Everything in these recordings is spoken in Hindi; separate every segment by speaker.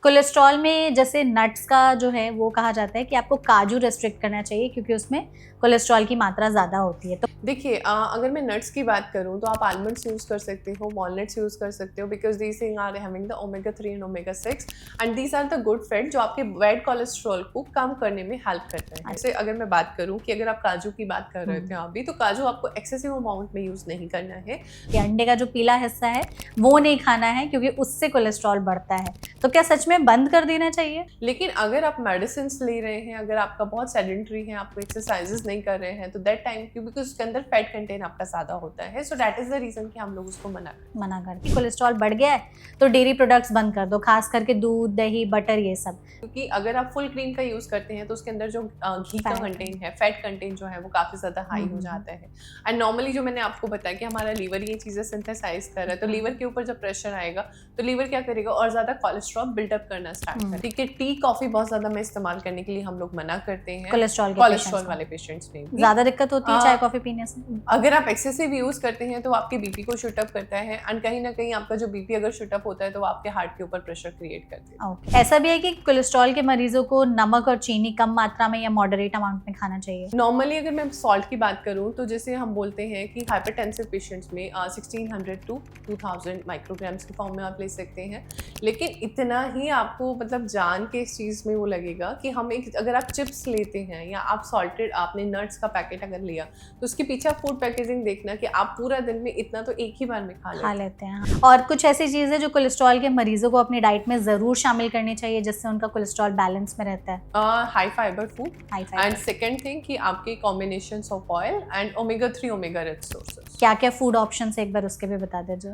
Speaker 1: कोलेस्ट्रॉल में जैसे नट्स का जो है वो कहा जाता है कि आपको काजू रेस्ट्रिक्ट करना चाहिए क्योंकि उसमें कोलेस्ट्रॉल की मात्रा ज़्यादा होती है। तो
Speaker 2: देखिए अगर मैं नट्स की बात करूँ तो आप आलमंड्स यूज़ कर सकते हो, वॉलनट्स यूज़ कर सकते हो, because these thing are having the omega 3 and omega 6 and these are the good fat जो आपके बैड कोलेस्ट्रॉल को कम करने में हेल्प करते हैं। जैसे अगर मैं बात करूँ कि अगर आप काजू की बात कर रहे थे अभी, तो काजू आपको एक्सेसिव अमाउंट में यूज़ नहीं करना है।
Speaker 1: कि अंडे का जो पीला हिस्सा है वो नहीं खाना है क्योंकि उससे कोलेस्ट्रॉल बढ़ता है। तो क्या सच में बंद कर देना चाहिए?
Speaker 2: लेकिन अगर आप मेडिसिन ले रहे हैं, अगर आपका बहुत सेडेंटरी है, आप एक्सरसाइजेस नहीं कर रहे हैं, तो दैट टाइम क्योंकि उसके अंदर फैट कंटेंट आपका ज़्यादा होता है, so that is the reason कि हम लोग उसको मना
Speaker 1: करके कोलेस्ट्रॉल बढ़ गया है तो डेयरी प्रोडक्ट्स बंद कर दो, खास करके दूध, दही, बटर, ये सब।
Speaker 2: क्योंकि अगर आप फुल क्रीम का यूज़ करते हैं तो उसके अंदर जो घी का कंटेंट है, फैट कंटेंट जो है वो काफ़ी ज़्यादा हाई हो जाता है। एंड नॉर्मली जो मैंने आपको बताया कि हमारा लीवर ये चीज़ें सिंथेसाइज कर रहा है, तो लीवर के ऊपर जब प्रेशर आएगा तो लीवर क्या करेगा और ज़्यादा कोलेस्ट्रॉल बिल्डअप करना स्टार्ट करेगा। ठीक है, टी कॉफ़ी बहुत ज़्यादा में इस्तेमाल करने के लिए हम लोग मना करते हैं कोलेस्ट्रॉल वाले पेशेंट्स में।
Speaker 1: ज़्यादा दिक्कत होती है चाय कॉफ़ी पीने से?
Speaker 2: अगर आप एक्सेसिव यूज़ करते हैं तो आपके बीपी को शूट अप करता है एंड कहीं ना कहीं आपका जो बीपी अगर शूट अप होता है तो वो आपके हार्ट के ऊपर प्रेशर क्रिएट करते हैं।
Speaker 1: ऐसा भी है कि कोलेस्ट्रॉल के मरीजों को नमक और चीनी कम मात्रा में या मॉडरेट अमाउंट में खाना चाहिए?
Speaker 2: नॉर्मली अगर मैं सॉल्ट की बात करूं तो जैसे हम बोलते हैं कि हाइपरटेंसिव पेशेंट्स में 1600 टू 2000 माइक्रोग्राम्स की फॉर्म में आप ले सकते हैं, लेकिन इतना ही आपको मतलब जान के इस चीज़ में वो लगेगा कि हम एक अगर आप चिप्स लेते हैं या आप सॉल्टेड आपने नट्स का पैकेट अगर लिया तो उसके पीछे फूड पैकेजिंग देखना कि आप पूरा दिन में इतना तो एक ही बार में खा लेते हैं।
Speaker 1: और कुछ ऐसी चीज़ें जो कोलेस्ट्रॉल के मरीजों को अपनी डाइट में ज़रूर शामिल करनी चाहिए जिससे उनका कोलेस्ट्रॉल बैलेंस में रहता है?
Speaker 2: High fibre food and second thing कि आपके combination of oil and omega 3 omega rich sources.
Speaker 1: क्या क्या फूड ऑप्शन है एक बार उसके भी बता दीजिए।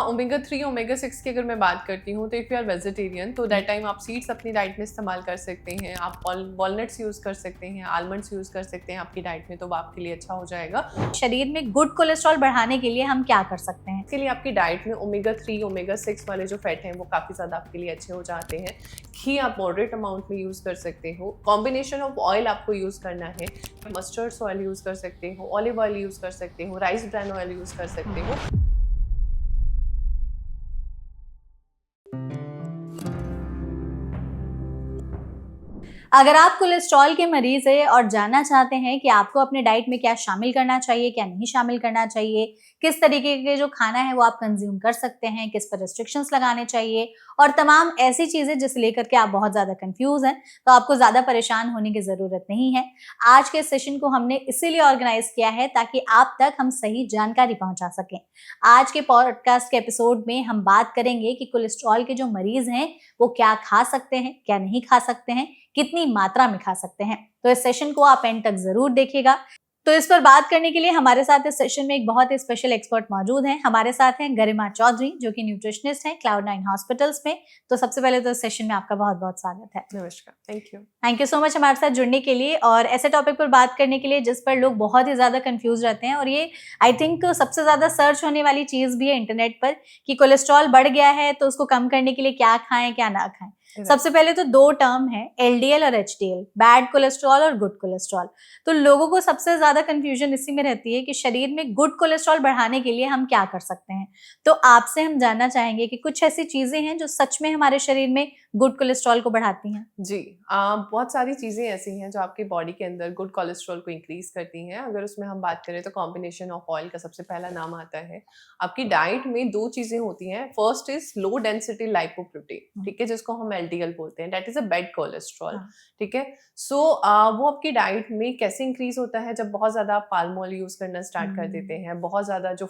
Speaker 2: ओमेगा 3 ओमेगा 6 की अगर मैं बात करती हूँ तो इफ़ यू आर वेजिटेरियन तो दैट टाइम आप सीड्स अपनी डाइट में इस्तेमाल कर सकते हैं, आप वॉलनट्स यूज़ कर सकते हैं, आलमंड्स यूज़ कर सकते हैं आपकी डाइट में, तो वो आपके लिए अच्छा हो जाएगा।
Speaker 1: शरीर में गुड कोलेस्ट्रॉल बढ़ाने के लिए हम क्या कर सकते हैं?
Speaker 2: इसके लिए आपकी डाइट में ओमेगा 3 ओमेगा 6 वाले जो फैट हैं वो काफ़ी ज़्यादा आपके लिए अच्छे हो जाते हैं। घी आप मॉडरेट अमाउंट में यूज़ कर सकते हो, कॉम्बिनेशन ऑफ ऑयल आपको यूज़ करना है, मस्टर्ड ऑयल यूज़ कर सकते हो, ऑलिव ऑयल यूज़ कर सकते हो, राइस ब्रान ऑयल यूज़ कर सकते हो।
Speaker 1: अगर आप कोलेस्ट्रॉल के मरीज हैं और जानना चाहते हैं कि आपको अपने डाइट में क्या शामिल करना चाहिए, क्या नहीं शामिल करना चाहिए, किस तरीके के जो खाना है वो आप कंज्यूम कर सकते हैं, किस पर रिस्ट्रिक्शंस लगाने चाहिए और तमाम ऐसी चीजें जिसे लेकर के आप बहुत ज्यादा कंफ्यूज हैं, तो आपको ज्यादा परेशान होने की जरूरत नहीं है। आज के सेशन को हमने इसीलिए ऑर्गेनाइज किया है ताकि आप तक हम सही जानकारी पहुंचा सकें। आज के पॉडकास्ट के एपिसोड में हम बात करेंगे कि कोलेस्ट्रॉल के जो मरीज हैं वो क्या खा सकते हैं, क्या नहीं खा सकते हैं, कितनी मात्रा में खा सकते हैं। तो इस सेशन को आप एंड तक जरूर देखिएगा। तो इस पर बात करने के लिए हमारे साथ इस सेशन में एक बहुत ही स्पेशल एक्सपर्ट मौजूद हैं। हमारे साथ हैं गरिमा चौधरी जो कि न्यूट्रिशनिस्ट हैं Cloud9 हॉस्पिटल्स में। तो सबसे पहले तो इस सेशन में आपका बहुत बहुत स्वागत है।
Speaker 2: नमस्कार,
Speaker 1: थैंक यू सो मच हमारे साथ जुड़ने के लिए और ऐसे टॉपिक पर बात करने के लिए जिस पर लोग बहुत ही ज्यादा कंफ्यूज रहते हैं, और ये आई थिंक सबसे ज्यादा सर्च होने वाली चीज भी है इंटरनेट पर कि कोलेस्ट्रॉल बढ़ गया है तो उसको कम करने के लिए क्या खाएं क्या ना खाएं। सबसे पहले तो दो टर्म है, LDL और HDL, बैड कोलेस्ट्रॉल और गुड कोलेस्ट्रॉल। तो लोगों को सबसे ज्यादा कंफ्यूजन इसी में रहती है कि शरीर में गुड कोलेस्ट्रॉल बढ़ाने के लिए हम क्या कर सकते हैं। तो आपसे हम जानना चाहेंगे कि कुछ ऐसी चीजें हैं जो सच में हमारे शरीर में गुड कोलेस्ट्रॉल को बढ़ाती हैं।
Speaker 2: जी, बहुत सारी चीज़ें ऐसी हैं जो आपकी बॉडी के अंदर गुड कोलेस्ट्रॉल को इंक्रीज करती हैं। अगर उसमें हम बात करें तो कॉम्बिनेशन ऑफ ऑयल का सबसे पहला नाम आता है। आपकी डाइट में दो चीज़ें होती हैं, first is low density lipoprotein, ठीक है, जिसको हम LDL बोलते हैं, that is a bad cholesterol. ठीक है, सो वो आपकी डाइट में कैसे इंक्रीज होता है जब बहुत ज़्यादा आप पाल्म ऑयल यूज़ करना स्टार्ट कर देते हैं, बहुत ज़्यादा जो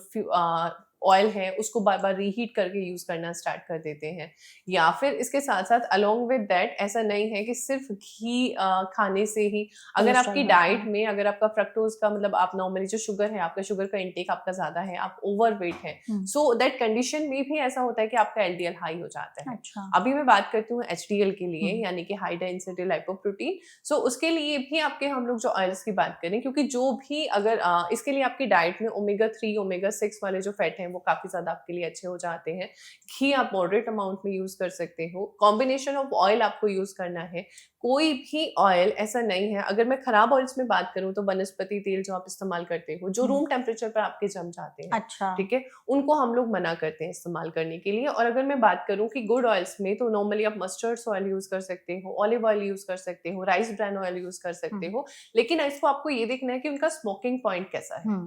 Speaker 2: ऑयल है उसको बार बार रीहीट करके यूज़ करना स्टार्ट कर देते हैं, या फिर इसके साथ साथ अलोंग विद दैट ऐसा नहीं है कि सिर्फ घी खाने से ही, अगर आपकी डाइट में अगर आपका फ्रक्टोज का मतलब आप नॉर्मली जो शुगर है, आपका शुगर का इंटेक आपका ज़्यादा है, आप ओवरवेट है, सो दैट कंडीशन में भी ऐसा होता है कि आपका LDL हाई हो जाता है।
Speaker 1: अच्छा।
Speaker 2: अभी मैं बात करती हूँ HDL के लिए, यानी कि हाई डेंसिटी लाइपोप्रोटीन। सो उसके लिए भी आपके हम लोग जो ऑयल्स की बात करें, क्योंकि जो भी अगर इसके लिए आपकी डाइट में ओमेगा 3 ओमेगा 6 वाले जो फैट हैं वो काफ़ी ज़्यादा आपके लिए अच्छे हो जाते हैं। घी आप मॉडरेट अमाउंट में यूज़ कर सकते हो। कॉम्बिनेशन ऑफ ऑयल आपको यूज़ करना है। कोई भी ऑयल ऐसा नहीं है, अगर मैं खराब ऑयल्स में बात करूँ तो वनस्पति तेल जो आप इस्तेमाल करते हो, जो रूम टेम्परेचर पर आपके जम जाते हैं,
Speaker 1: अच्छा।
Speaker 2: ठीक है, उनको हम लोग मना करते हैं इस्तेमाल करने के लिए। और अगर मैं बात करूँ कि गुड ऑयल्स में, तो नॉर्मली आप मस्टर्ड ऑयल यूज़ कर सकते हो, ऑलिव ऑयल यूज़ कर सकते हो, राइस ब्रान ऑयल यूज़ कर सकते हो। लेकिन इसको आपको ये देखना है कि उनका स्मोकिंग पॉइंट कैसा है,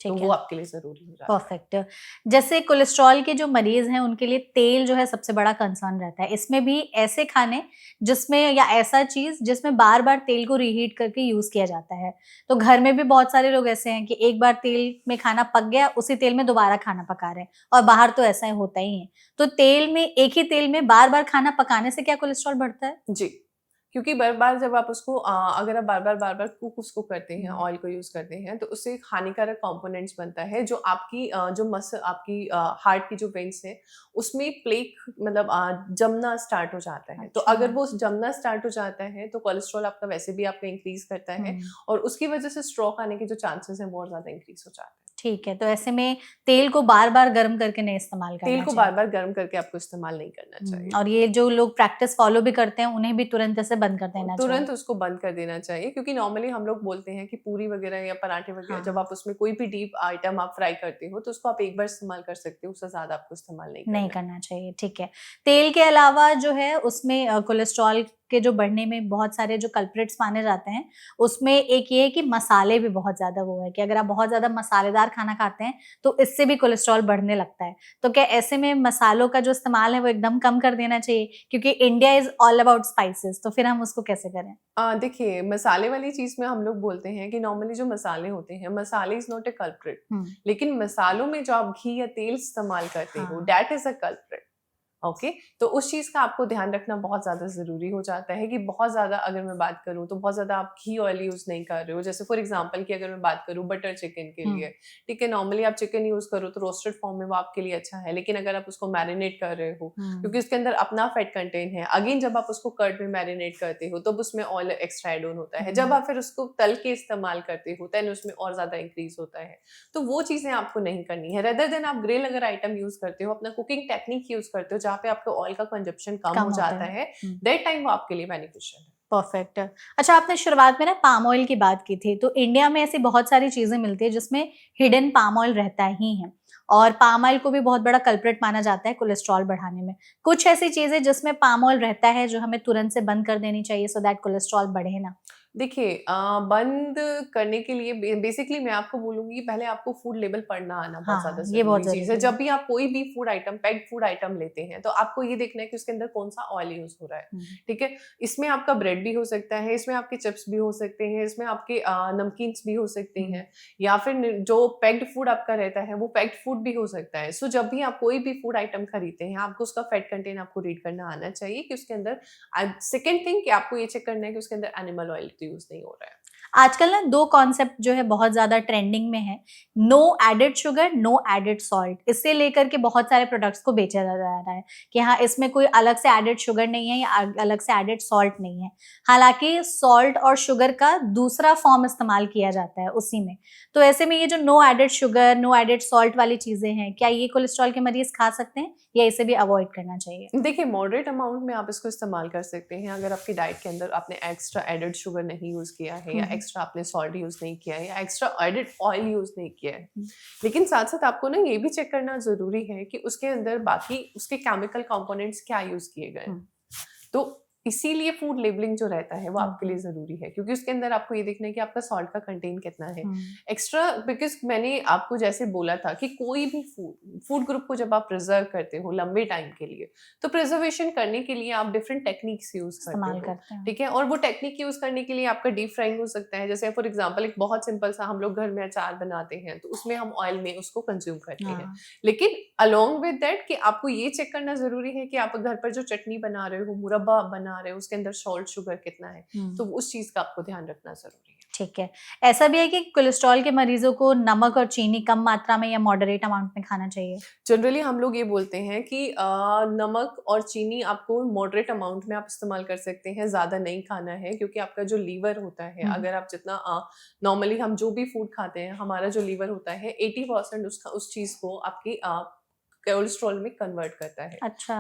Speaker 2: तो
Speaker 1: ठीक
Speaker 2: वो
Speaker 1: है,
Speaker 2: आपके लिए ज़रूरी हो जाता है।
Speaker 1: परफेक्ट। जैसे कोलेस्ट्रॉल के जो मरीज हैं उनके लिए तेल जो है सबसे बड़ा कंसर्न रहता है। इसमें भी ऐसे खाने जिसमें या ऐसा चीज जिसमें बार बार तेल को रीहीट करके यूज किया जाता है। तो घर में भी बहुत सारे लोग ऐसे हैं कि एक बार तेल में खाना पक गया, उसी तेल में दोबारा खाना पका रहे हैं, और बाहर तो ऐसा होता ही है। तो तेल में, एक ही तेल में बार बार खाना पकाने से क्या कोलेस्ट्रॉल बढ़ता है?
Speaker 2: जी, क्योंकि बार-बार जब आप उसको अगर आप बार-बार कुक उसको करते हैं, ऑयल को यूज़ करते हैं, तो उससे एक हानिकारक कंपोनेंट्स बनता है, जो आपकी आपकी हार्ट की जो वेन्स हैं, उसमें प्लेक मतलब जमना स्टार्ट हो जाता है। तो
Speaker 1: अच्छा।
Speaker 2: अगर वो जमना स्टार्ट हो जाता है, तो कोलेस्ट्रॉल आपका वैसे भी आपका इंक्रीज़ करता है, और उसकी वजह से स्ट्रोक आने के जो चांसेस हैं, बहुत ज़्यादा इंक्रीज़ हो जाते हैं।
Speaker 1: ठीक है, तो ऐसे में तेल को बार-बार गर्म करके नहीं इस्तेमाल
Speaker 2: तेल
Speaker 1: करना
Speaker 2: को
Speaker 1: चाहिए।
Speaker 2: बार-बार गर्म करके आपको इस्तेमाल नहीं करना चाहिए।
Speaker 1: और ये जो लोग प्रैक्टिस फॉलो भी करते हैं, उन्हें भी तुरंत ऐसे बंद कर देना चाहिए।
Speaker 2: तुरंत उसको बंद कर देना चाहिए, क्योंकि नॉर्मली हम लोग बोलते हैं कि पूरी वगैरह या पराठे वगैरह जब
Speaker 1: हाँ,
Speaker 2: आप उसमें कोई भी डीप आइटम आप फ्राई करते हो, तो उसको आप एक बार इस्तेमाल कर सकते हो, उससे ज़्यादा आपको इस्तेमाल नहीं
Speaker 1: नहीं
Speaker 2: करना है।
Speaker 1: करना चाहिए, ठीक है। तेल के अलावा जो है उसमें कोलेस्ट्रॉल के जो बढ़ने में बहुत सारे जो कल्प्रिट्स माने जाते हैं, उसमें एक ये है कि मसाले भी बहुत ज़्यादा वो है कि अगर आप बहुत ज़्यादा मसालेदार खाना खाते हैं, तो इससे भी कोलेस्ट्रॉल बढ़ने लगता है। तो क्या ऐसे में मसालों का जो इस्तेमाल है वो एकदम कम कर देना चाहिए? क्योंकि India is all about spices, तो फिर हम उसको कैसे करें?
Speaker 2: देखिए, मसाले वाली चीज़ में हम लोग बोलते हैं कि नॉर्मली जो मसाले होते हैं, मसाले इज़ नॉट अ कल्प्रिट,
Speaker 1: हुँ,
Speaker 2: लेकिन मसालों में जो आप घी या तेल इस्तेमाल करते हो,
Speaker 1: हाँ।
Speaker 2: That is a culprit. Okay, तो उस चीज़ का आपको ध्यान रखना बहुत ज़्यादा ज़रूरी हो जाता है कि बहुत ज़्यादा, अगर मैं बात करूँ तो बहुत ज़्यादा आप घी ऑयल यूज़ नहीं कर रहे हो। जैसे फॉर एग्जांपल कि अगर मैं बात करूँ बटर चिकन के
Speaker 1: हुँ,
Speaker 2: लिए, ठीक है, नॉर्मली आप चिकन यूज़ करो तो रोस्टेड फॉर्म में वो आपके लिए अच्छा है, लेकिन अगर आप उसको मैरिनेट कर रहे हो,
Speaker 1: हुँ,
Speaker 2: क्योंकि उसके अंदर अपना फैट कंटेन है, अगेन जब आप उसको कर्ड में मैरिनेट करते हो तब उसमें ऑयल एक्स्ट्रा एड ऑन होता है, जब
Speaker 1: हुँ।
Speaker 2: आप फिर उसको तल के इस्तेमाल करते हो देन उसमें और ज़्यादा इंक्रीज होता है। तो वो चीज़ें आपको नहीं करनी है। रेदर देन आप ग्रिल अगर आइटम यूज़ करते हो, अपना कुकिंग टेक्निक यूज़ करते हो जहाँ पे आपका ऑयल का कंजप्शन कम
Speaker 1: कम
Speaker 2: हो
Speaker 1: होता
Speaker 2: जाता
Speaker 1: है।
Speaker 2: है,
Speaker 1: हुँ।
Speaker 2: दैट टाइम वो आपके लिए बेनिफिशियल है।
Speaker 1: परफेक्ट। अच्छा, आपने शुरुआत में ना पाम ऑयल की बात की थी, तो इंडिया में ऐसी बहुत सारी चीज़ें मिलती है जिसमें हिडन पाम ऑयल रहता ही है, और पाम ऑयल को भी बहुत बड़ा कल्प्रिट माना जाता है कोलेस्ट्रॉल बढ़ाने में। कुछ ऐसी चीज़ें जिसमें पाम ऑयल रहता है जो हमें तुरंत से बंद कर देनी चाहिए सो दैट कोलेस्ट्रॉल बढ़े ना?
Speaker 2: देखिए, बंद करने के लिए बेसिकली मैं आपको बोलूँगी पहले आपको फूड लेबल पढ़ना आना बहुत ज़्यादा
Speaker 1: हाँ, ये बहुत
Speaker 2: ज़रूरी चीज़ है।
Speaker 1: ज़रूरी है।
Speaker 2: जब भी आप कोई भी food item, packed food item लेते हैं, तो आपको ये देखना है कि उसके अंदर कौन-सा ऑयल यूज़ हो रहा है,
Speaker 1: हुँ,
Speaker 2: ठीक है? इसमें आपका ब्रेड भी हो सकता है, इसमें आपके चिप्स भी हो सकते हैं, इसमें आपके नमकीन्स भी हो सकते
Speaker 1: हुँ,
Speaker 2: हैं, या फिर जो पैक्ड फूड आपका रहता है, वो पैक्ड फूड भी हो सकता है। सो जब भी आप कोई भी फूड आइटम खरीदते हैं, आपको उसका फैट कंटेंट आपको रीड करना आना चाहिए कि उसके अंदर सेकंड थिंग कि आपको ये चेक करना है कि उसके अंदर एनिमल ऑयल तो यूज़ नहीं हो रहा है।
Speaker 1: आजकल ना 2 कॉन्सेप्ट जो है बहुत ज़्यादा ट्रेंडिंग में है। No added sugar, no added salt. इससे लेकर के बहुत सारे प्रोडक्ट्स को बेचा जा रहा है कि हाँ, इसमें कोई अलग से एडेड शुगर नहीं है या अलग से एडेड सॉल्ट नहीं है। हालाँकि सॉल्ट और शुगर का दूसरा फॉर्म इस्तेमाल किया जाता है उसी में। तो ऐसे में ये जो no added sugar, no added salt वाली चीज़ें हैं, क्या ये कोलेस्ट्रॉल के मरीज़ खा सकते हैं या इसे भी अवॉइड करना चाहिए?
Speaker 2: देखिए, मॉडरेट अमाउंट में आप इसको इस्तेमाल कर सकते हैं अगर आपकी डाइट के अंदर आपने एक्स्ट्रा एडेड शुगर नहीं यूज़ किया है,
Speaker 1: हुँ,
Speaker 2: या
Speaker 1: हुँ।
Speaker 2: एक्स्ट्रा आपने सॉल्ट यूज़ नहीं किया है, या एक्स्ट्रा एडेड ऑयल यूज़ नहीं किया है।
Speaker 1: हुँ,
Speaker 2: लेकिन साथ-साथ आपको ना ये भी चेक करना ज़रूरी है कि उसके अंदर बाकी उसके केमिकल कंपोनेंट्स क्या यूज़ किए गए
Speaker 1: हुँ,
Speaker 2: हैं। तो इसीलिए फूड लेबलिंग जो रहता है वो आपके
Speaker 1: ओके।
Speaker 2: लिए ज़रूरी है, क्योंकि उसके अंदर आपको ये देखना है कि आपका सॉल्ट का कंटेंट कितना है।
Speaker 1: हुँ,
Speaker 2: एक्स्ट्रा, बिकॉज़ मैंने आपको जैसे बोला था कि कोई भी फूड ग्रुप को जब आप प्रिज़र्व करते हो लंबे टाइम के लिए, तो प्रिज़र्वेशन करने के लिए आप डिफरेंट टेक्निक्स यूज़ करते
Speaker 1: इस्तेमाल
Speaker 2: हो,
Speaker 1: करते हैं।
Speaker 2: ठीक है? और वो टेक्निक यूज़ करने के लिए आपका डीप फ्राइंग हो सकता है। जैसे फॉर एग्ज़ाम्पल एक बहुत सिंपल सा, हम लोग घर में अचार बनाते हैं, तो उसमें हम ऑयल में उसको कंज़्यूम करते हैं।
Speaker 1: हाँ।
Speaker 2: लेकिन अलोंग विद दैट कि आपको ये चेक करना ज़रूरी है कि आप घर पर जो चटनी बना रहे हो, मुरब्बा आप बना रहे हो, उसके अंदर सॉल्ट, शुगर कितना है,
Speaker 1: हुँ।
Speaker 2: तो उस चीज़ का आपको ध्यान रखना ज़रूरी है।
Speaker 1: ठीक है। ऐसा भी है कि कोलेस्ट्रॉल के मरीजों को नमक और चीनी कम मात्रा में या मॉडरेट अमाउंट में खाना चाहिए?
Speaker 2: जनरली हम लोग ये बोलते हैं कि नमक और चीनी आपको मॉडरेट अमाउंट में आप इस्तेमाल कर सकते हैं, ज़्यादा नहीं खाना है, क्योंकि आपका जो लीवर होता है, अगर आप जितना नॉर्मली हम जो भी फूड खाते हैं, हमारा जो लीवर होता है 80% उस चीज़ को आपकी कोलेस्ट्रॉल में कन्वर्ट करता है।
Speaker 1: अच्छा।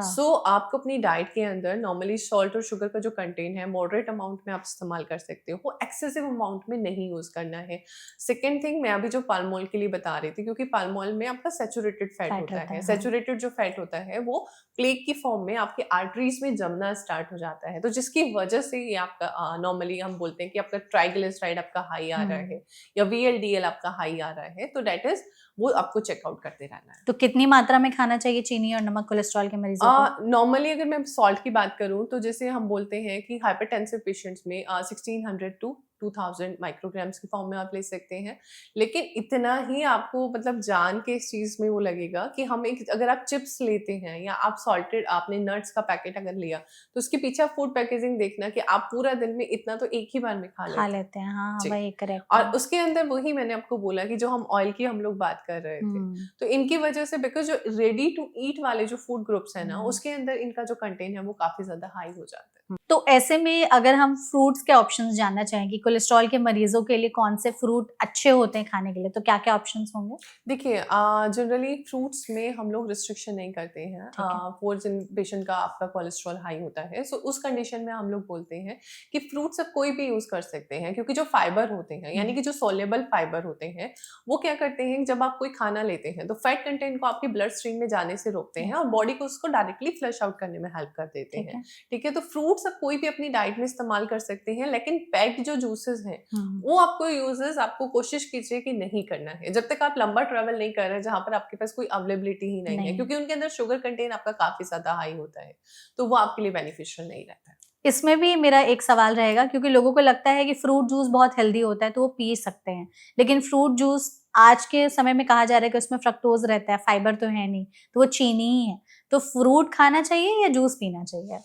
Speaker 2: आपको अपनी डाइट के अंदर नॉर्मली सॉल्ट और शुगर का जो कंटेंट है मॉडरेट अमाउंट में आप इस्तेमाल कर सकते हो, एक्सेसिव अमाउंट में नहीं यूज करना है। सेकेंड थिंग, मैं अभी जो पाल्म ऑयल के लिए बता रही थी, क्योंकि पाल्म ऑयल में आपका सैचुरेटेड फैट
Speaker 1: फैट
Speaker 2: होता
Speaker 1: होता
Speaker 2: है।
Speaker 1: है, हाँ।
Speaker 2: सैचुरेटेड जो फैट होता है वो प्लेक की फॉर्म में आपके आर्टरीज में जमना स्टार्ट हो जाता है, तो जिसकी वजह से ये आपका नॉर्मली हम बोलते हैं कि आपका ट्राइग्लिसराइड आपका हाई आ रहा है या VLDL आपका हाई आ रहा है, तो दैट इज वो आपको चेकआउट करते रहना है।
Speaker 1: तो कितनी मात्रा में खाना चाहिए चीनी और नमक कोलेस्ट्रॉल के मरीजों को?
Speaker 2: नॉर्मली अगर मैं सॉल्ट की बात करूँ, तो जैसे हम बोलते हैं कि हाइपरटेंसिव पेशेंट्स में 1600 टू 2000 माइक्रोग्राम्स की फॉर्म में आप ले सकते हैं। लेकिन इतना ही आपको मतलब जान के इस चीज़ में वो लगेगा कि हम एक, अगर आप चिप्स लेते हैं या आप सॉल्टेड आपने नट्स का पैकेट अगर लिया, तो उसके पीछे आप फूड पैकेजिंग देखना कि आप पूरा दिन में इतना तो एक ही बार में खा
Speaker 1: खा
Speaker 2: लेते हैं।
Speaker 1: लेते हैं, हाँ, हाँ,
Speaker 2: जी।
Speaker 1: वही करेक्ट
Speaker 2: और
Speaker 1: है।
Speaker 2: उसके अंदर वही मैंने आपको बोला कि जो हम ऑयल की हम लोग बात कर रहे थे, तो इनकी वजह से बिकॉज़ जो रेडी टू ईट वाले जो फूड ग्रुप्स हैं ना, उसके अंदर इनका जो कंटेंट है वो काफ़ी ज़्यादा हाई हो जाता है।
Speaker 1: तो ऐसे में अगर हम फ्रूट्स के ऑप्शंस जानना चाहें कि कोलेस्ट्रॉल के मरीजों के लिए कौन से फ्रूट अच्छे होते हैं खाने के लिए, तो क्या-क्या ऑप्शंस होंगे?
Speaker 2: देखिए, जनरली फ्रूट्स में हम लोग रिस्ट्रिक्शन नहीं करते हैं
Speaker 1: ठीक है।
Speaker 2: फॉर जिन पेशेंट का आपका कोलेस्ट्रॉल हाई होता है, सो उस कंडीशन में हम लोग बोलते हैं कि फ्रूट्स आप कोई भी यूज़ कर सकते हैं, क्योंकि जो फाइबर होते हैं, यानी कि जो सोलेबल फाइबर होते हैं, वो क्या करते हैं, जब आप कोई खाना लेते हैं तो फैट कंटेंट को आपके ब्लड स्ट्रीम में जाने से रोकते हैं और बॉडी को उसको डायरेक्टली फ्लश आउट करने में हेल्प कर देते
Speaker 1: ठीक
Speaker 2: हैं।
Speaker 1: है।
Speaker 2: ठीक है, तो फ्रूट्स आप कोई भी अपनी डाइट में इस्तेमाल कर सकते हैं, लेकिन पैक्ड जो जूसेस हैं
Speaker 1: हुँ,
Speaker 2: वो आपको यूजेस आपको कोशिश कीजिए कि नहीं करना है, जब तक आप लंबा ट्रैवल नहीं कर रहे हैं जहाँ पर आपके पास कोई अवेलेबिलिटी ही नहीं है,
Speaker 1: नहीं।
Speaker 2: क्योंकि उनके अंदर शुगर कंटेंट आपका काफी ज्यादा हाई होता है, तो वो आपके लिए बेनिफिशियल नहीं रहता है।
Speaker 1: इसमें भी मेरा एक सवाल रहेगा क्योंकि लोगों को लगता है कि फ्रूट जूस बहुत हेल्दी होता है तो वो पी सकते हैं। लेकिन फ्रूट जूस आज के समय में कहा जा रहा है कि उसमें फ्रक्टोज़ रहता है, फाइबर तो है नहीं, तो वो चीनी ही है। तो फ्रूट खाना चाहिए या जूस पीना चाहिए?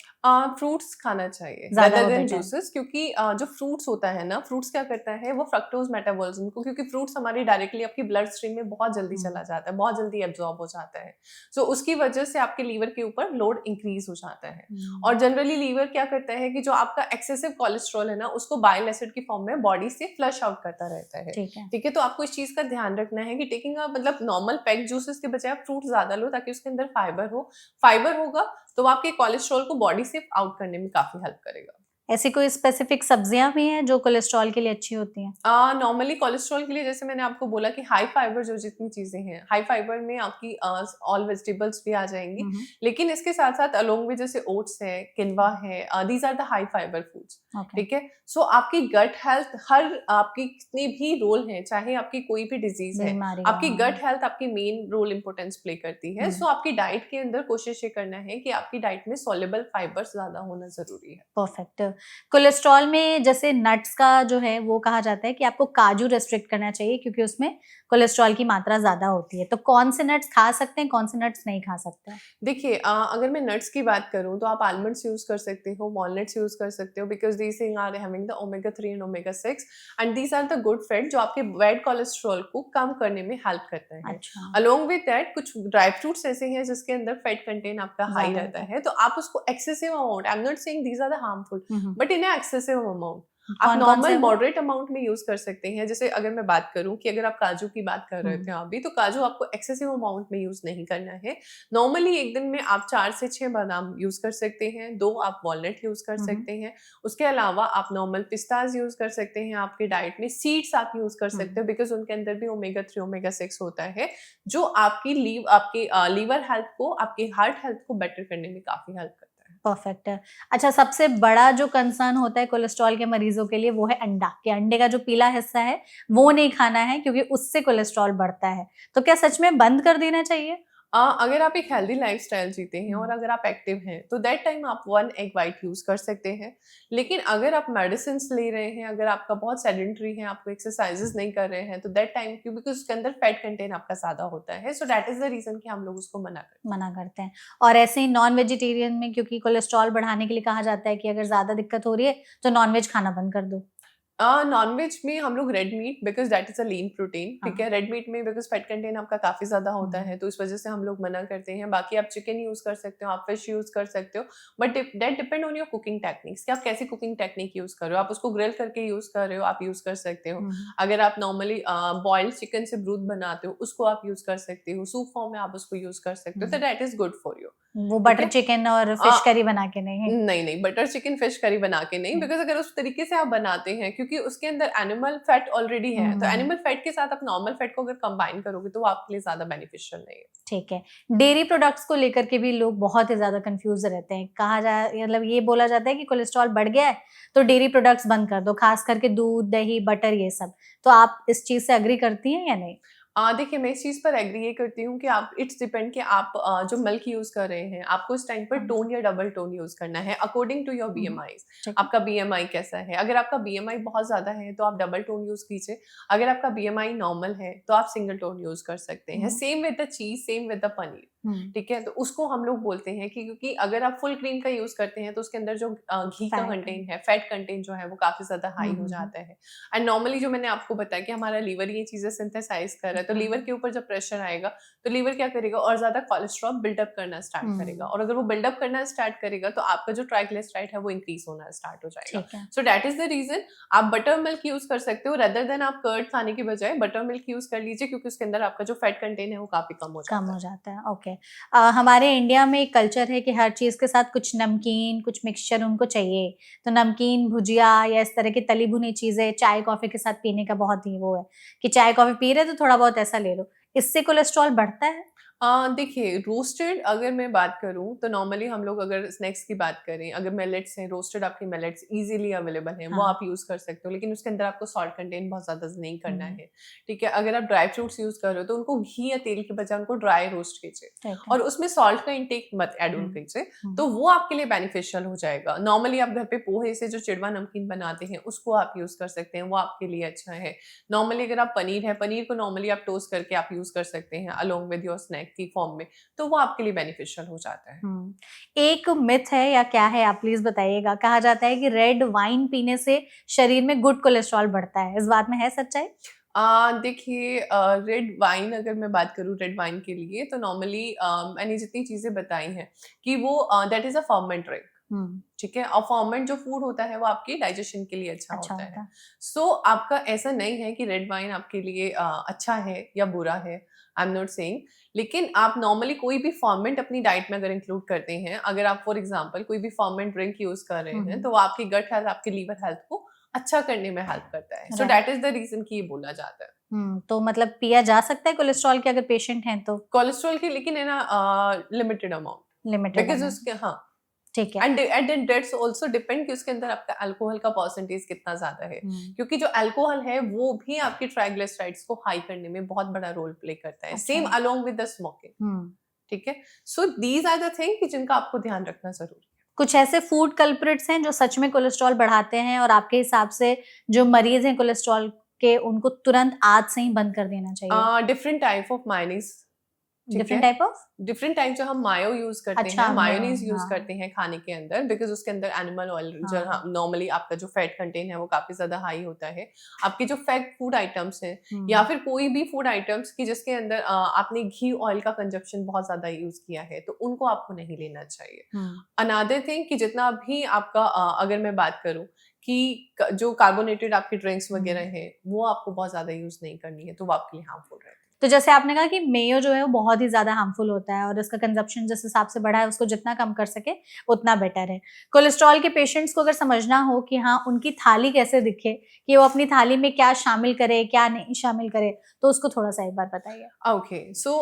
Speaker 2: फ्रूट्स खाना चाहिए
Speaker 1: ज़्यादा
Speaker 2: रेदर
Speaker 1: वो
Speaker 2: देन
Speaker 1: बेटर है।
Speaker 2: जूसेस, क्योंकि जो फ्रूट्स होता है ना, फ्रूट्स क्या करता है, वो फ्रक्टोज मेटाबॉलिज्म को, क्योंकि फ्रूट्स हमारी डायरेक्टली आपकी ब्लड स्ट्रीम में बहुत जल्दी चला जाता है, बहुत जल्दी एब्जॉर्ब हो जाता है, सो उसकी वजह से आपके लीवर के ऊपर लोड इंक्रीज हो जाता है। और जनरली लीवर क्या करता है कि जो आपका एक्सेसिव कोलेस्ट्रॉल है ना, उसको बाइल एसिड की फॉर्म में बॉडी से फ्लश आउट करता रहता है।
Speaker 1: ठीक है।
Speaker 2: ठीक है, तो आपको इस चीज का ध्यान रखना है कि टेकिंग मतलब नॉर्मल पैक जूसेस के बजाय आप फ्रूट ज्यादा लो, ताकि उसके अंदर फाइबर हो। फाइबर होगा तो वो आपके कोलेस्ट्रॉल को बॉडी से आउट करने में काफी हेल्प करेगा।
Speaker 1: ऐसी कोई स्पेसिफिक सब्जियाँ भी हैं जो कोलेस्ट्रॉल के लिए अच्छी होती हैं?
Speaker 2: नॉर्मली कोलेस्ट्रॉल के लिए जैसे मैंने आपको बोला कि हाई फाइबर जो जितनी चीजें हैं, हाई फाइबर में आपकी ऑल वेजिटेबल्स भी आ जाएंगी, लेकिन इसके साथ साथ अलोंग में जैसे ओट्स है, किनवा है, these are the high fibre foods.
Speaker 1: Okay.
Speaker 2: ठीक है, सो आपकी गट हेल्थ, हर आपकी कितने भी रोल हैं, चाहे आपकी कोई भी डिजीज है,
Speaker 1: बीमारी
Speaker 2: आपकी गट हेल्थ आपकी मेन रोल इंपोर्टेंस प्ले करती है। सो आपकी डाइट के अंदर कोशिश ये करना है कि आपकी डाइट में सोलेबल फाइबर्स ज्यादा होना जरूरी है।
Speaker 1: परफेक्ट। कोलेस्ट्रॉल में जैसे नट्स का जो है वो कहा जाता है कि आपको काजू रेस्ट्रिक्ट करना चाहिए क्योंकि उसमें कोलेस्ट्रॉल की मात्रा ज़्यादा होती है। तो कौन से नट्स खा सकते हैं, कौन से नट्स नहीं खा सकते हैं?
Speaker 2: देखिए, अगर मैं नट्स की बात करूँ तो आप आलमंड्स यूज़ कर सकते हो, वॉलनट्स यूज़ कर सकते हो, because these thing are having the omega 3 and omega 6 and these are the good fat जो आपके बैड कोलेस्ट्रॉल को कम करने में हेल्प करता है।
Speaker 1: अच्छा,
Speaker 2: अलोंग विद दैट कुछ ड्राई फ्रूट्स ऐसे हैं जिसके अंदर फैट कंटेंट आपका हाई
Speaker 1: ज़्यादा
Speaker 2: रहता
Speaker 1: होता
Speaker 2: है, तो आप उसको excessive amount, I am not saying these are the harmful,
Speaker 1: है।
Speaker 2: But in a excessive amount आप
Speaker 1: कौन-कौन से
Speaker 2: नॉर्मल
Speaker 1: वो?
Speaker 2: मॉडरेट अमाउंट में यूज कर सकते हैं। जैसे अगर मैं बात करूं कि अगर आप काजू की बात कर रहे थे अभी, तो काजू आपको एक्सेसिव अमाउंट में यूज नहीं करना है। नॉर्मली एक दिन में आप 4 से 6 बादाम यूज कर सकते हैं, 2 आप वॉलनट यूज कर सकते हैं। उसके अलावा आप नॉर्मल पिस्ताज यूज कर सकते हैं आपकी डाइट में। सीड्स आप यूज कर सकते हो बिकॉज उनके अंदर भी ओमेगा 3 ओमेगा 6 होता है, जो आपकी आपके लीवर हेल्थ को, आपके हार्ट हेल्थ को बेटर करने में काफी हेल्प करता है।
Speaker 1: परफेक्ट है। अच्छा, सबसे बड़ा जो कंसर्न होता है कोलेस्ट्रॉल के मरीजों के लिए वो है अंडा, कि अंडे का जो पीला हिस्सा है वो नहीं खाना है क्योंकि उससे कोलेस्ट्रॉल बढ़ता है। तो क्या सच में बंद कर देना चाहिए?
Speaker 2: अगर आप एक हेल्दी लाइफस्टाइल जीते हैं और अगर आप एक्टिव हैं, तो दैट टाइम आप 1 एग वाइट यूज कर सकते हैं। लेकिन अगर आप मेडिसिन ले रहे हैं, अगर आपका बहुत सेडेंटरी है, आपको एक्सरसाइजेस नहीं कर रहे हैं, तो दैट टाइम क्यों, बिकॉज उसके अंदर फैट कंटेंट आपका ज्यादा होता है, so that is the reason कि हम लोग उसको
Speaker 1: मना करते हैं। और ऐसे ही नॉन वेजिटेरियन में क्योंकि कोलेस्ट्रॉल बढ़ाने के लिए कहा जाता है कि अगर ज़्यादा दिक्कत हो रही है तो नॉन वेज खाना बंद कर दो।
Speaker 2: नॉनवेज में हम लोग red meat, because that is a lean protein, ठीक है।
Speaker 1: हाँ।
Speaker 2: रेड मीट में बिकॉज फैट कंटेंट आपका काफी ज्यादा होता
Speaker 1: हम्म,
Speaker 2: है, तो इस वजह से हम लोग मना करते हैं। बाकी आप चिकन यूज कर सकते हो, आप फिश यूज कर सकते हो, but that depend on your cooking techniques कि आप कैसी कुकिंग टेक्निक यूज कर रहे हो। आप उसको ग्रिल करके यूज कर रहे हो, आप यूज कर सकते हो।
Speaker 1: हम्म,
Speaker 2: अगर आप नॉर्मली बॉइल्ड चिकन से ब्रूथ बनाते हो, उसको आप यूज कर सकते हो। सूप फॉर्म में आप उसको यूज कर सकते हो, तो
Speaker 1: hmm.
Speaker 2: That is good for you,
Speaker 1: वो
Speaker 2: ठीक
Speaker 1: बटर
Speaker 2: है।
Speaker 1: चिकन और
Speaker 2: आ,
Speaker 1: फिश करी बना के नहीं?
Speaker 2: नहीं नहीं, बटर चिकन फिश करी बना के नहीं,
Speaker 1: हम्म,
Speaker 2: बिकॉज अगर उस तरीके से आप बनाते हैं, क्योंकि उसके अंदर एनिमल फैट ऑलरेडी है, तो
Speaker 1: हम्म।
Speaker 2: एनिमल फैट के साथ आप नॉर्मल फैट को अगर कंबाइन करोगे तो वो आपके लिए ज्यादा बेनिफिशियल नहीं है।
Speaker 1: ठीक है। डेयरी प्रोडक्ट्स को लेकर के भी लोग बहुत ही ज्यादा कंफ्यूज रहते हैं। कहा जाए, मतलब ये बोला जाता है कि कोलेस्ट्रॉल बढ़ गया है तो डेयरी प्रोडक्ट्स बंद कर दो, खास करके दूध, दही, बटर, ये सब। तो आप इस चीज से अग्री करती हैं या नहीं?
Speaker 2: देखिए, मैं इस चीज़ पर एग्री ये करती हूँ कि आप, इट्स डिपेंड कि आप जो मिल्क यूज़ कर रहे हैं, आपको इस टाइम पर
Speaker 1: हाँ।
Speaker 2: टोन या डबल टोन यूज़ करना है अकॉर्डिंग टू योर
Speaker 1: हम्म,
Speaker 2: बीएमआईज़।
Speaker 1: ठीक है।
Speaker 2: आपका बीएमआई कैसा है? अगर आपका बीएमआई बहुत ज़्यादा है, तो आप डबल टोन यूज़ कीजिए। अगर आपका बीएमआई नॉर्मल है, तो आप सिंगल टोन यूज़ कर सकते हैं।
Speaker 1: Hmm,
Speaker 2: same with the cheese, same with the paneer,
Speaker 1: hmm.
Speaker 2: ठीक है? तो उसको हम लोग बोलते हैं कि क्योंकि अगर आप फुल क्रीम का यूज़ करते हैं, तो उसके अंदर जो घी का
Speaker 1: फैट।
Speaker 2: कंटेंट है, फैट कंटेंट जो है, वो काफ़ी ज़्यादा हाई हो जाता है। एंड नॉर्मली जो मैंने आपको बताया कि हमारा लीवर ये चीज़ें सिंथेसाइज कर रहा है, तो
Speaker 1: हाँ।
Speaker 2: लीवर के ऊपर जब प्रेशर आएगा, तो लीवर क्या करेगा, और ज्यादा कोलेस्ट्रॉल बिल्डअप करना स्टार्ट करेगा,
Speaker 1: हम्म,
Speaker 2: और अगर वो बिल्डअप करना स्टार्ट करेगा, तो आपका जो ट्राइग्लिसराइड है वो इंक्रीज होना स्टार्ट हो जाएगा।
Speaker 1: ठीक है।
Speaker 2: So that is the reason आप बटर मिल्क यूज कर सकते हो, रेदर देन आप कर्ड खाने की बजाय बटर मिल्क यूज कर लीजिए, क्योंकि उसके अंदर आपका जो फैट कंटेंट है वो काफी कम हो
Speaker 1: कम
Speaker 2: जाता
Speaker 1: हो
Speaker 2: है।
Speaker 1: जाता है, ओके। हमारे इंडिया में एक कल्चर है कि हर चीज के साथ कुछ नमकीन, कुछ मिक्सचर उनको चाहिए। तो नमकीन, भुजिया या इस तरह की तली भुनी चीजें चाय कॉफी के साथ पीने का बहुत ही वो है कि चाय कॉफी पी रहे तो थोड़ा बहुत ऐसा ले लो। इससे कोलेस्ट्रॉल बढ़ता है?
Speaker 2: देखिए, रोस्टेड अगर मैं बात करूँ, तो नॉर्मली हम लोग अगर स्नैक्स की बात करें, अगर मिलेट्स हैं, रोस्टेड आपकी मिलेट्स इजीली अवेलेबल हैं, वो
Speaker 1: हाँ।
Speaker 2: आप यूज़ कर सकते हो, लेकिन उसके अंदर आपको सॉल्ट कंटेंट बहुत ज़्यादा नहीं करना
Speaker 1: हम्म,
Speaker 2: है, ठीक है। अगर आप ड्राई फ्रूट्स यूज़ कर रहे हो, तो उनको घी या तेल के बजाय उनको ड्राई रोस्ट कीजिए,
Speaker 1: ठीक है।
Speaker 2: और उसमें सॉल्ट का इंटेक मत ऐड ऑन
Speaker 1: हम्म,
Speaker 2: कीजिए,
Speaker 1: हम्म।
Speaker 2: तो वो आपके लिए बेनिफिशियल हो जाएगा। नॉर्मली आप घर पे पोहे से जो चिड़वा नमकीन बनाते हैं, उसको आप यूज़ कर सकते हैं, वो आपके लिए अच्छा है। नॉर्मली अगर आप पनीर है, पनीर को नॉर्मली आप टोस्ट करके आप यूज़ कर सकते हैं अलोंग विद योर स्नैक की फॉर्म में, तो वो आपके लिए बेनिफिशियल हो जाता है।
Speaker 1: एक मिथ है या क्या है, आप प्लीज बताइएगा। कहा जाता है कि रेड वाइन पीने से शरीर में गुड कोलेस्ट्रॉल बढ़ता है, इस बात में है सच्चाई?
Speaker 2: देखिए, रेड वाइन अगर मैं बात करूँ रेड वाइन के लिए, तो नॉर्मली मैंने जितनी चीज़ें बताई हैं कि वो that is a ferment drink,
Speaker 1: hmm.
Speaker 2: ठीक है। और फर्मेंट जो फूड होता है, वो आपके डाइजेशन के लिए अच्छा
Speaker 1: अच्छा
Speaker 2: होता
Speaker 1: होता
Speaker 2: है।
Speaker 1: है।
Speaker 2: सो आपका ऐसा नहीं है कि रेड वाइन आपके लिए अच्छा है या बुरा है, आई एम नॉट सेइंग। लेकिन आप नॉर्मली कोई भी फर्मेंट अपनी डाइट में अगर इंक्लूड करते हैं, अगर आप फॉर एग्जांपल कोई भी फर्मेंट ड्रिंक यूज कर रहे हैं,
Speaker 1: हम्म।
Speaker 2: तो वो आपकी गट हेल्थ, आपके लीवर हेल्थ को अच्छा करने में हेल्प करता है। So
Speaker 1: right.
Speaker 2: That is the reason कि ये बोला जाता है
Speaker 1: तो मतलब पिया जा सकता है कोलेस्ट्रॉल के अगर पेशेंट हैं तो?
Speaker 2: कोलेस्ट्रॉल की, लेकिन है ना limited amount,
Speaker 1: limited
Speaker 2: because
Speaker 1: amount.
Speaker 2: उसके, हाँ।
Speaker 1: ठीक है।
Speaker 2: एंड दैट्स आल्सो डिपेंड कि उसके अंदर आपका अल्कोहल का परसेंटेज कितना ज्यादा है,
Speaker 1: हम्म।
Speaker 2: क्योंकि जो अल्कोहल है वो भी आपके ट्राइग्लिसराइड्स को हाई करने में बहुत बड़ा रोल प्ले करता है,
Speaker 1: अच्छा।
Speaker 2: Same along with the smoking,
Speaker 1: hmm.
Speaker 2: ठीक है। So these are the thing कि जिनका आपको ध्यान रखना जरूरी
Speaker 1: कुछ ऐसे फूड कल्प्रिट्स हैं जो सच में कोलेस्ट्रॉल बढ़ाते हैं और आपके हिसाब से जो मरीज हैं कोलेस्ट्रॉल के, उनको तुरंत आज से ही बंद कर देना चाहिए?
Speaker 2: है। डिफरेंट टाइप ऑफ मायोनीज, ठीक है।
Speaker 1: Different type of?
Speaker 2: Different type जो हम मायो यूज करते हैं,
Speaker 1: अच्छा, मैं।
Speaker 2: मायोनीज यूज
Speaker 1: हाँ।
Speaker 2: करते हैं खाने के अंदर, बिकॉज उसके अंदर एनिमल ऑयल जो
Speaker 1: हाँ।
Speaker 2: नॉर्मली आपका जो फैट कंटेंट है वो काफी ज्यादा हाई होता है। आपके जो फैट फूड आइटम्स हैं, या
Speaker 1: हम्म।
Speaker 2: फिर कोई भी फूड आइटम्स की जिसके अंदर आपने घी ऑयल का कंजप्शन बहुत ज्यादा यूज किया है, तो उनको आपको नहीं लेना चाहिए।
Speaker 1: हम्म।
Speaker 2: अनदर थिंग कि जितना भी आपका अगर मैं बात करूं कि जो कार्बोनेटेड आपकी ड्रिंक्स
Speaker 1: हम्म।
Speaker 2: वगैरह है, वो आपको बहुत ज्यादा यूज नहीं करनी है, तो वो आपके लिए हार्मफुल रहती
Speaker 1: तो जैसे आपने कहा कि मेयो जो है वो बहुत ही ज्यादा हार्मफुल होता है और उसका कंजप्शन जिस हिसाब से बढ़ा है उसको जितना कम कर सके उतना बेटर है। कोलेस्ट्रॉल के पेशेंट्स को अगर समझना हो कि हाँ उनकी थाली कैसे दिखे, कि वो अपनी थाली में क्या शामिल करे क्या नहीं शामिल करे, तो उसको थोड़ा सा एक बार बताइए।
Speaker 2: ओके। सो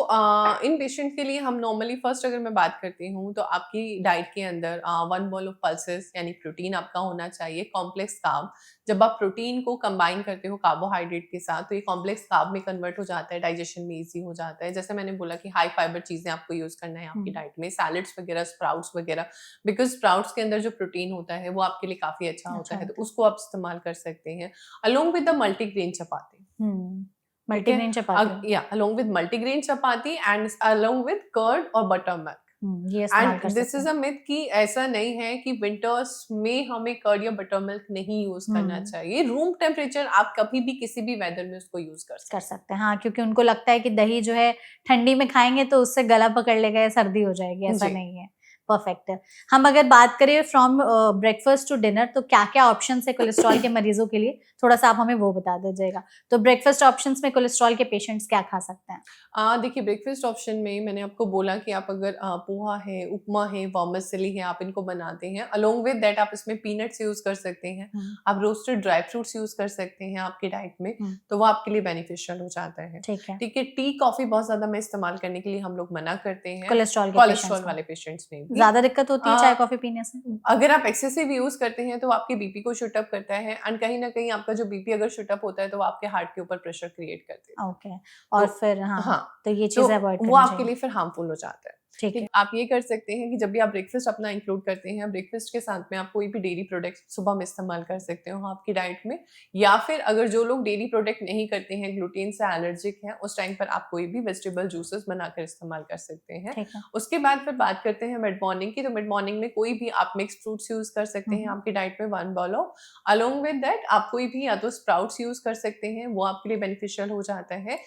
Speaker 2: इन पेशेंट के लिए हम नॉर्मली फर्स्ट अगर मैं बात करती हूँ, तो आपकी डाइट के अंदर 1 bowl ऑफ पल्सेस यानी प्रोटीन आपका होना चाहिए, कॉम्प्लेक्स कार्ब। जब आप प्रोटीन को कंबाइन करते हो कार्बोहाइड्रेट के साथ, तो ये कॉम्प्लेक्स कार्ब में कन्वर्ट हो जाता है, डाइजेशन में इजी हो जाता है। जैसे मैंने बोला कि हाई फाइबर चीजें आपको यूज करना है आपकी
Speaker 1: हम्म।
Speaker 2: डाइट में, सैलड्स वगैरह, स्प्राउट्स वगैरह, बिकॉज स्प्राउट्स के अंदर जो प्रोटीन होता है वो आपके लिए काफी अच्छा होता
Speaker 1: अच्छा
Speaker 2: है, तो
Speaker 1: होता है।
Speaker 2: उसको आप इस्तेमाल कर सकते हैं along with the multigrain chapati, ठीक है।
Speaker 1: मल्टीग्रेन चपाती।
Speaker 2: या along with multigrain chapati and along with curd और बटर मिल्क,
Speaker 1: ये इस्तेमाल कर
Speaker 2: एंड दिस
Speaker 1: सकते
Speaker 2: इज
Speaker 1: हैं।
Speaker 2: अ मिथ कि ऐसा नहीं है कि विंटर्स में हमें कर्ड या बटर मिल्क नहीं यूज करना चाहिए। रूम टेम्परेचर आप कभी भी किसी भी वेदर में उसको यूज कर सकते
Speaker 1: कर सकते हैं, हाँ, क्योंकि उनको लगता है कि दही जो है ठंडी में खाएंगे तो उससे गला पकड़ लेगा या सर्दी हो जाएगी,
Speaker 2: हैं
Speaker 1: ऐसा
Speaker 2: जी।
Speaker 1: नहीं है। परफेक्ट है। हम अगर बात करें फ्रॉम ब्रेकफास्ट टू डिनर, तो क्या क्या ऑप्शन है कोलेस्ट्रॉल के मरीजों के लिए, थोड़ा सा आप हमें वो बता दीजिएगा। तो ब्रेकफास्ट ऑप्शंस में कोलेस्ट्रॉल के पेशेंट्स क्या खा सकते हैं?
Speaker 2: देखिए ब्रेकफास्ट ऑप्शन में मैंने आपको बोला कि आप अगर पोहा है, उपमा है, वर्मिसेली है, आप इनको बनाते हैं, अलोंग विद दैट आप इसमें पीनट्स यूज कर सकते हैं, आप रोस्टेड ड्राई फ्रूट्स यूज कर सकते हैं आपकी डाइट में, तो वो आपके लिए बेनिफिशियल हो जाता है।
Speaker 1: ठीक है।
Speaker 2: ठीक है, टी कॉफी बहुत ज्यादा में इस्तेमाल करने के लिए हम लोग मना करते हैं
Speaker 1: कोलेस्ट्रॉल के
Speaker 2: कोलेस्ट्रॉल
Speaker 1: पेशेंट्स को
Speaker 2: वाले पेशेंट्स में भी।
Speaker 1: ज्यादा दिक्कत होती है
Speaker 2: आ,
Speaker 1: चाय कॉफी पीने से?
Speaker 2: अगर आप एक्सेसिव यूज करते हैं तो आपके बीपी को शूट अप करता है, एंड कहीं ना कहीं आपका जो बीपी अगर शूट अप होता है तो वो आपके हार्ट के ऊपर प्रेशर क्रिएट कर देता है।
Speaker 1: ओके, और
Speaker 2: तो
Speaker 1: फिर हाँ,
Speaker 2: हाँ,
Speaker 1: तो ये
Speaker 2: तो
Speaker 1: चीजें अवॉइड
Speaker 2: वो
Speaker 1: करनी
Speaker 2: आपके
Speaker 1: चाहिए।
Speaker 2: लिए फिर हार्मफुल हो जाता है।
Speaker 1: ठीक
Speaker 2: ठीक
Speaker 1: है।
Speaker 2: आप ये कर सकते हैं कि जब भी आप ब्रेकफास्ट अपना इंक्लूड करते हैं, ब्रेकफास्ट के साथ में आप कोई भी डेयरी प्रोडक्ट सुबह में इस्तेमाल कर सकते हो आपकी डाइट में, या फिर अगर जो लोग डेयरी प्रोडक्ट नहीं करते हैं, ग्लूटेन से एलर्जिक हैं, उस टाइम पर आप कोई भी वेजिटेबल जूसेस बनाकर इस्तेमाल कर सकते हैं।
Speaker 1: ठीक है।
Speaker 2: उसके बाद फिर बात करते हैं मिड मॉर्निंग की, तो मिड मॉर्निंग में कोई भी आप मिक्स फ्रूट्स यूज कर सकते हैं आपकी डाइट में 1 bowl of. Along with that आप कोई भी या तो स्प्राउट्स यूज कर सकते हैं, वो आपके लिए बेनिफिशियल हो जाता है।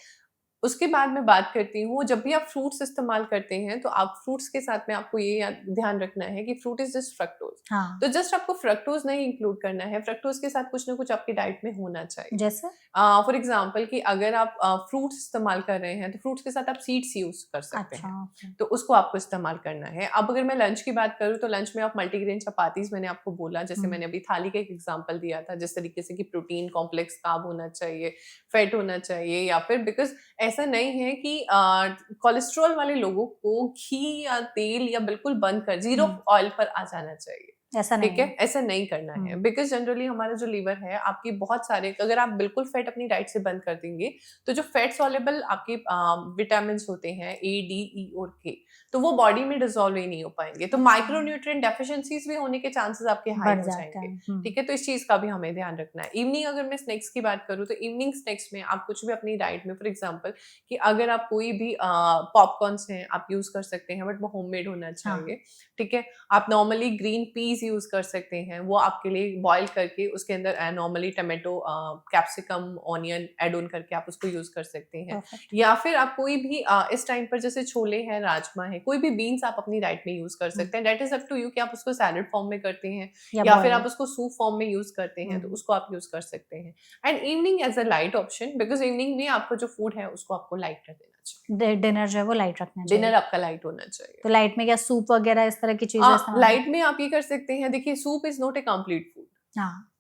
Speaker 2: उसके बाद मैं बात करती हूँ, जब भी आप फ्रूट्स इस्तेमाल करते हैं तो आप फ्रूट्स के साथ में आपको ये ध्यान रखना है कि फ्रूट इज जस्ट फ्रक्टोज।
Speaker 1: हाँ,
Speaker 2: तो जस्ट आपको फ्रक्टोज नहीं इंक्लूड करना है, फ्रक्टोज के साथ कुछ ना कुछ आपकी डाइट में होना चाहिए।
Speaker 1: जैसे?
Speaker 2: फॉर एग्जाम्पल कि अगर आप फ्रूट्स इस्तेमाल कर रहे हैं तो फ्रूट्स के साथ आप सीड्स यूज कर सकते
Speaker 1: अच्छा,
Speaker 2: हैं,
Speaker 1: ओके।
Speaker 2: तो उसको आपको इस्तेमाल करना है। अब अगर मैं लंच की बात करूँ तो लंच में आप मल्टीग्रेन चपातीज, मैंने आपको बोला, जैसे मैंने अभी थाली का एक एग्जांपल दिया था, जिस तरीके से कि प्रोटीन कॉम्प्लेक्स कार्ब होना चाहिए, फैट होना चाहिए, या फिर बिकॉज ऐसा नहीं है कि कोलेस्ट्रॉल वाले लोगों को घी या तेल या बिल्कुल बंद कर जीरो ऑयल पर आ जाना चाहिए।
Speaker 1: ऐसा नहीं
Speaker 2: ठीक है, ऐसा नहीं करना है, बिकॉज जनरली हमारा जो लीवर है, आपकी बहुत सारे, अगर आप बिल्कुल फैट अपनी डाइट से बंद कर देंगे तो जो फैट सॉल्युबल आपके विटामिन होते हैं ए, डी, ई और के, तो वो बॉडी में डिसॉल्व ही नहीं हो पाएंगे, तो माइक्रोन्यूट्रिएंट डेफिशिएंसीज भी होने के चांसेस आपके हाई
Speaker 1: बढ़
Speaker 2: हो
Speaker 1: जाता
Speaker 2: जाएंगे।
Speaker 1: है।
Speaker 2: ठीक है, तो इस चीज का भी हमें ध्यान रखना है। इवनिंग अगर मैं स्नैक्स की बात करूँ तो इवनिंग स्नैक्स में आप कुछ भी अपनी डाइट में, फॉर एग्जाम्पल कि अगर आप कोई भी पॉपकॉर्न्स हैं आप यूज कर सकते हैं, बट वो होममेड होना चाहिए। ठीक है, आप नॉर्मली ग्रीन पीस यूज कर सकते हैं, वो आपके लिए बॉईल करके उसके अंदर normally tomato, capsicum, onion add on करके आप उसको यूज कर सकते हैं। या फिर आप कोई भी इस टाइम पर जैसे छोले हैं, राजमा है, कोई भी बीन्स आप अपनी डाइट में यूज कर सकते हैं। That is up to you कि आप उसको सैलेड फॉर्म में करते हैं या फिर आप उसको सूप फॉर्म में यूज करते हैं, तो उसको आप यूज कर सकते हैं। And evening as a light option, because evening में आपको जो फूड है उसको आपको लाइट कर देना चाहिए।
Speaker 1: डिनर जो है वो लाइट रखना चाहिए।
Speaker 2: डिनर आपका लाइट होना चाहिए।
Speaker 1: तो लाइट में क्या सूप वगैरह इस तरह की चीजें इस्तेमाल?
Speaker 2: लाइट में आप ये कर सकते हैं, देखिए soup is not a complete food.
Speaker 1: हाँ,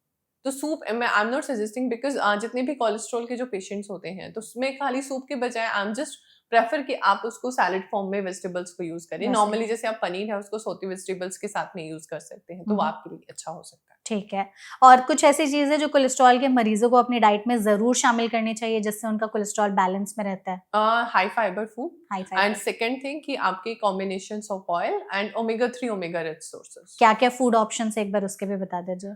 Speaker 2: तो सूप मैं आई एम नॉट सजेस्टिंग, बिकॉज जितने भी कोलेस्ट्रॉल के जो पेशेंट्स होते हैं तो उसमें खाली सूप के बजाय आई एम जस्ट प्रेफर कि आप उसको सैलेड फॉर्म में वेजिटेबल्स को यूज करें। नॉर्मली जैसे आप पनीर है उसको सोती वेजिटेबल्स के साथ में यूज कर सकते हैं, तो वो आपके लिए अच्छा हो सकता है।
Speaker 1: ठीक है। और कुछ ऐसी चीजें जो कोलेस्ट्रॉल के मरीजों को अपनी डाइट में जरूर शामिल करनी चाहिए जिससे उनका कोलेस्ट्रॉल बैलेंस में रहता है?
Speaker 2: High fibre food,
Speaker 1: high
Speaker 2: and
Speaker 1: fibre.
Speaker 2: Second thing कि आपके combination of oil and omega 3 omega rich sources.
Speaker 1: क्या क्या फूड ऑप्शंस एक बार उसके भी बता दीजिए।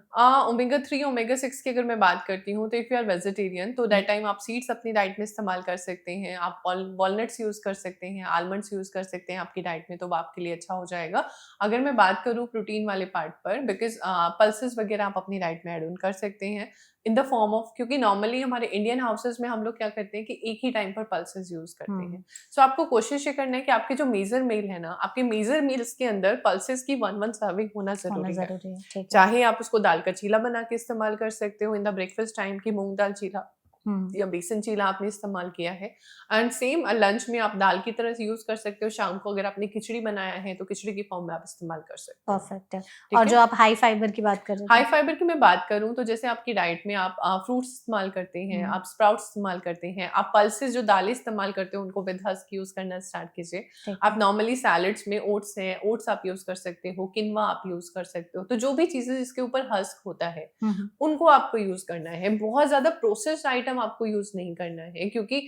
Speaker 2: ओमेगा 3 ओमेगा 6 की अगर मैं बात करती हूँ, तो इफ यू आर वेजिटेरियन तो दैट टाइम आप सीड्स अपनी डाइट में इस्तेमाल कर सकते हैं, आप वॉलनट्स यूज कर सकते हैं, आलमंड्स यूज कर सकते हैं आपकी डाइट में, तो वो आपके लिए अच्छा हो जाएगा। अगर मैं बात करूँ प्रोटीन वाले पार्ट पर, बिकॉज पल्सेस वगैरह आप अपनी डाइट में ऐड ऑन कर सकते हैं इन द फॉर्म ऑफ, क्योंकि नॉर्मली हमारे इंडियन हाउसेस में हम लोग क्या करते हैं कि एक ही टाइम पर पल्सेस यूज करते हैं। सो आपको कोशिश ये करना है कि आपके जो मेजर मील है ना, आपके मेजर मील्स के अंदर पल्सेस की 1 सर्विंग होना जरूरी है।
Speaker 1: ठीक है।
Speaker 2: चाहे आप उसको दाल का चीला बना के इस्तेमाल कर सकते हो इन द ब्रेकफास्ट टाइम की मूंग दाल चीला या बेसन चीला आपने इस्तेमाल किया है, एंड सेम लंच में आप दाल की तरह यूज कर सकते हो। शाम को अगर आपने खिचड़ी बनाया है तो खिचड़ी की फॉर्म में आप इस्तेमाल कर सकते हो।
Speaker 1: परफेक्ट है। और जो आप हाई फाइबर की बात कर रहे थे?
Speaker 2: हाई फाइबर की मैं बात करूं तो जैसे आपकी डाइट में आप फ्रूट्स इस्तेमाल करते हैं, आप स्प्राउट्स इस्तेमाल करते हैं, आप पल्सेस जो दालें इस्तेमाल करते हो उनको विद हस्क यूज करना स्टार्ट कीजिए। आप नॉर्मली सैलेड्स में ओट्स है, ओट्स आप यूज कर सकते हो, किनवा आप यूज कर सकते हो, तो जो भी चीजें जिसके ऊपर हस्क होता है उनको आपको यूज करना है। बहुत ज्यादा प्रोसेस्ड आइटम आपको यूज नहीं करना है, क्योंकि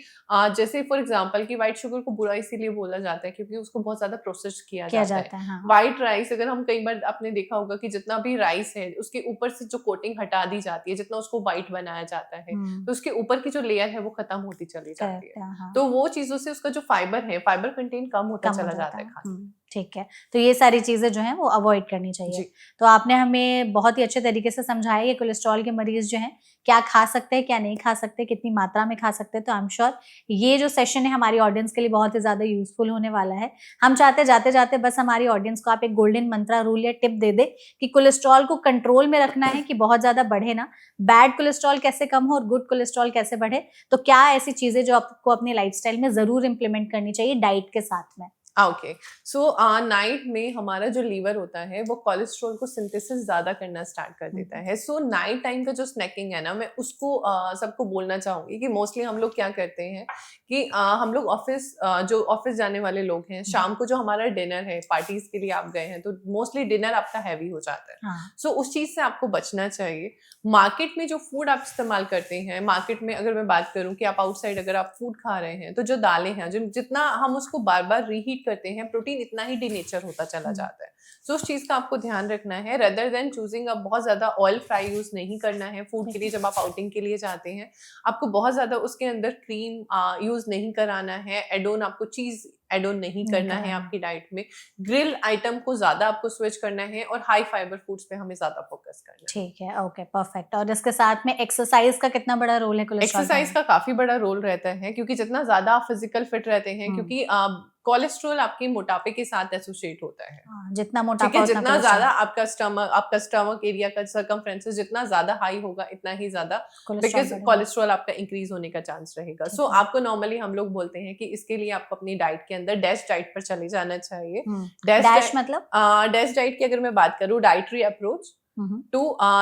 Speaker 2: जैसे फॉर एग्जांपल कि व्हाइट शुगर को बुरा इसीलिए बोला जाता है क्योंकि उसको बहुत ज्यादा प्रोसेस किया जाता है।
Speaker 1: हाँ।
Speaker 2: व्हाइट राइस, अगर हम कई बार आपने देखा होगा कि जितना भी राइस है उसके ऊपर से जो कोटिंग हटा दी जाती है, जितना उसको व्हाइट बनाया जाता है, तो उसके ऊपर की जो लेयर है वो खत्म होती चली जाती है। तो वो चीजों से उसका जो फाइबर है, फाइबर कंटेंट कम होता चला जाता है खाने।
Speaker 1: ठीक है, तो ये सारी चीजें जो हैं वो अवॉइड करनी चाहिए।
Speaker 2: जी।
Speaker 1: तो आपने हमें बहुत ही अच्छे तरीके से समझाया कि कोलेस्ट्रॉल के मरीज जो हैं क्या खा सकते हैं, क्या नहीं खा सकते, कितनी मात्रा में खा सकते हैं। तो आई एम श्योर ये जो सेशन है हमारी ऑडियंस के लिए बहुत ही ज्यादा यूजफुल होने वाला है। हम चाहते जाते जाते बस हमारी ऑडियंस को आप एक गोल्डन मंत्रा रूल या टिप दे दे कि कोलेस्ट्रॉल को कंट्रोल में रखना है कि बहुत ज्यादा बढ़े ना, बैड कोलेस्ट्रॉल कैसे कम हो और गुड कोलेस्ट्रॉल कैसे बढ़े। तो क्या ऐसी चीजें जो आपको अपनी लाइफस्टाइल में जरूर इंप्लीमेंट करनी चाहिए डाइट के साथ में?
Speaker 2: ओके, सो नाइट में हमारा जो लीवर होता है वो कोलेस्ट्रॉल को सिंथेसिस ज़्यादा करना स्टार्ट कर देता है। सो नाइट टाइम का जो स्नैकिंग है ना, मैं उसको सबको बोलना चाहूँगी कि मोस्टली हम लोग क्या करते हैं कि हम लोग जो ऑफिस जाने वाले लोग हैं, शाम को जो हमारा डिनर है, पार्टीज के लिए आप गए हैं तो मोस्टली डिनर आपका हैवी हो जाता है।
Speaker 1: हाँ।
Speaker 2: सो उस चीज़ से आपको बचना चाहिए। मार्केट में जो फूड आप इस्तेमाल करते हैं, मार्केट में अगर मैं बात करूं कि आप आउटसाइड अगर आप फूड खा रहे हैं तो जो दालें हैं, जितना हम उसको बार बार रीहीट करते हैं, प्रोटीन इतना ही डीनेचर होता चला जाता है। सो उस चीज़ का आपको ध्यान रखना है। रदर देन चूजिंग, अब बहुत ज़्यादा ऑयल फ्राई यूज़ नहीं करना है फूड के लिए। जब आप आउटिंग के लिए जाते हैं आपको बहुत ज़्यादा उसके अंदर क्रीम यूज़ नहीं कराना है, एडोन आपको चीज़ एडोन नहीं करना है आपकी डाइट में। ग्रिल आइटम को ज़्यादा आपको स्विच करना है और हाई फाइबर फूड्स पे हमें ज़्यादा फोकस करना है।
Speaker 1: ठीक है, ओके, परफेक्ट। और इसके साथ में एक्सरसाइज का कितना बड़ा रोल है कोलेस्ट्रॉल
Speaker 2: एक्सरसाइज का काफी बड़ा रोल रहता है, क्योंकि जितना ज्यादा आप फिजिकल फिट रहते हैं, क्योंकि कोलेस्ट्रॉल आपके मोटापे के साथ एसोसिएट होता है।
Speaker 1: जितना
Speaker 2: ठीक
Speaker 1: मोटापा
Speaker 2: है,
Speaker 1: उतना
Speaker 2: जितना ज्यादा
Speaker 1: कोलेस्ट्रॉल
Speaker 2: आपका स्टमक एरिया का सर्कमफ्रेंसेस जितना ज्यादा हाई होगा, इतना ही ज्यादा
Speaker 1: कोलेस्ट्रॉल
Speaker 2: बिकॉज
Speaker 1: बढ़ेगा।
Speaker 2: कोलेस्ट्रॉल आपका इंक्रीज होने का चांस रहेगा।
Speaker 1: ठीक
Speaker 2: सो
Speaker 1: है।
Speaker 2: आपको नॉर्मली हम लोग बोलते हैं कि इसके लिए आपको अपनी डाइट के अंदर डैश डाइट पर चले जाना चाहिए।
Speaker 1: डैश मतलब?
Speaker 2: डैश डाइट की अगर मैं बात करूँ, dietary approach to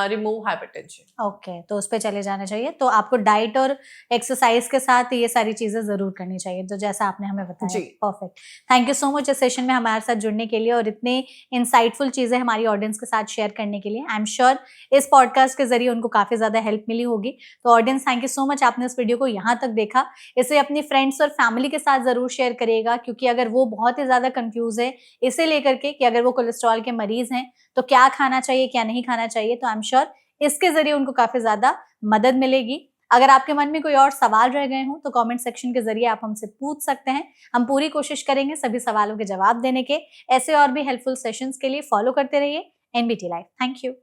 Speaker 2: remove hypertension.
Speaker 1: Okay, तो उस पे चले जाना चाहिए। तो आपको डाइट और एक्सरसाइज के साथ ये सारी चीजें जरूर करनी चाहिए, तो जैसा आपने हमें बताया।
Speaker 2: जी।
Speaker 1: Perfect, thank you so much इस सेशन में हमारे साथ जुड़ने के लिए और इतने इंसाइटफुल चीजें हमारी ऑडियंस के साथ शेयर करने के लिए। आई एम श्योर इस पॉडकास्ट के जरिए उनको काफी ज्यादा हेल्प मिली होगी। तो audience, thank you so much, आपने इस वीडियो को यहाँ तक देखा। इसे अपनी फ्रेंड्स और फैमिली के साथ जरूर शेयर करिएगा, क्योंकि अगर वो बहुत ही ज्यादा कंफ्यूज है इसे लेकर के कि अगर वो कोलेस्ट्रॉल के मरीज हैं तो क्या खाना चाहिए, क्या नहीं खाना चाहिए, तो आई एम श्योर इसके जरिए उनको काफी ज्यादा मदद मिलेगी। अगर आपके मन में कोई और सवाल रह गए हों तो कमेंट सेक्शन के जरिए आप हमसे पूछ सकते हैं। हम पूरी कोशिश करेंगे सभी सवालों के जवाब देने के। ऐसे और भी हेल्पफुल सेशंस के लिए फॉलो करते रहिए एनबीटी लाइफ। Thank you.